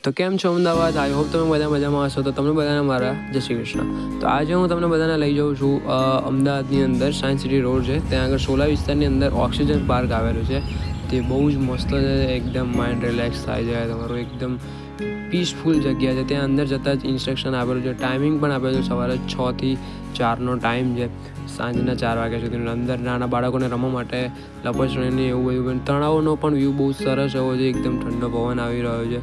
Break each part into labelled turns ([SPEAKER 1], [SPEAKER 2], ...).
[SPEAKER 1] તો કેમ છો અમદાવાદ? આઈ હોપ તમે બધા મજામાં હશો. તો તમને બધાને મારા જય શ્રી કૃષ્ણ. તો આજે હું તમને બધાને લઈ જાઉં છું અમદાવાદની અંદર સાયન્સ સિટી રોડ છે ત્યાં આગળ સોલા વિસ્તારની અંદર ઓક્સિજન પાર્ક આવેલું છે. તે બહુ જ મસ્ત છે, એકદમ માઇન્ડ રિલેક્સ થાય છે તમારું, એકદમ પીસફુલ જગ્યા છે. ત્યાં અંદર જતાં જ ઇન્સ્ટ્રક્શન આપેલું છે, ટાઈમિંગ પણ આપેલું છે, સવારે 6 થી 4નો ટાઈમ છે, સાંજના 4 વાગ્યા સુધી. અંદર નાના બાળકોને રમવા માટે લપસણીની એવું બધું પણ તળાવનો પણ વ્યૂ બહુ સરસ એવો છે, એકદમ ઠંડો પવન આવી રહ્યો છે.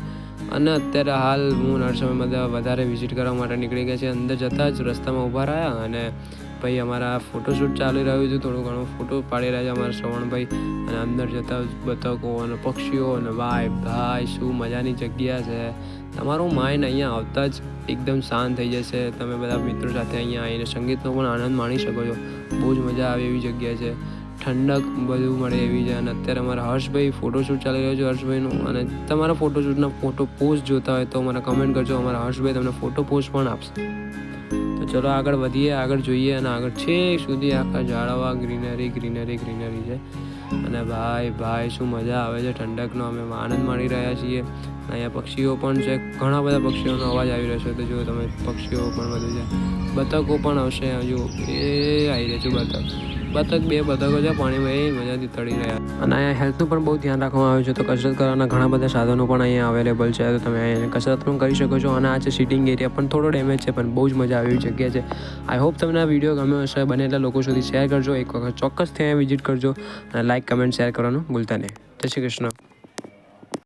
[SPEAKER 1] અને અત્યારે હાલ હું નરસોમાં વધારે વિઝિટ કરવા માટે નીકળી ગયા છે. અંદર જતાં જ રસ્તામાં ઊભા રહ્યા અને ભાઈ અમારા ફોટોશૂટ ચાલી રહ્યું છે, થોડું ઘણું ફોટો પાડી રહ્યા છે અમારા શ્રવણભાઈ. અને અંદર જતાં જ બતકો અને પક્ષીઓ અને ભાઈ શું મજાની જગ્યા છે. તમારું માઇન્ડ અહીંયા આવતા જ એકદમ શાંત થઈ જશે. તમે બધા મિત્રો સાથે અહીંયા આવીને સંગીતનો પણ આનંદ માણી શકો છો. બહુ જ મજા આવે એવી જગ્યા છે, ઠંડક બધું મળે એવી છે. અને અત્યારે અમારા હર્ષભાઈ ફોટોશૂટ ચાલી રહ્યો છે હર્ષભાઈનું. અને તમારા ફોટોશૂટના ફોટો પોસ્ટ જોતા હોય તો મને કમેન્ટ કરજો, અમારા હર્ષભાઈ તમને ફોટો પોસ્ટ પણ આપશે. તો ચલો આગળ વધીએ, આગળ જોઈએ. અને આગળ છેક સુધી આખા ઝાડવા ગ્રીનરી છે. અને ભાઈ શું મજા આવે છે, ઠંડકનો અમે આનંદ માણી રહ્યા છીએ. અહીંયા પક્ષીઓ પણ છે, ઘણા બધા પક્ષીઓનો અવાજ આવી રહ્યો છે. તો જો તમે પક્ષીઓ પણ બધું છે, બતકો પણ આવશે. હજુ એ આવી રહે છે બતક 2 બતકો છે પાણીમાં, એ મજાથી તળી રહ્યા. અને અહીંયા હેલ્થનું પણ બહુ ધ્યાન રાખવામાં આવ્યું છે. તો કસરત કરવાના ઘણા બધા સાધનો પણ અહીંયા અવેલેબલ છે, તો તમે અહીંયા કસરત પણ કરી શકો છો. અને આ છે સિટિંગ એરિયા, પણ થોડો ડેમેજ છે, પણ બહુ જ મજા આવે એવી જગ્યા છે. આઈ હોપ તમને આ વિડીયો ગમ્યો હશે. બને એટલા લોકો સુધી શેર કરજો, એક વખત ચોક્કસથી અહીંયા વિઝિટ કરજો અને લાઇક કમેન્ટ શેર કરવાનું ભૂલતા નહીં. જય શ્રી કૃષ્ણ.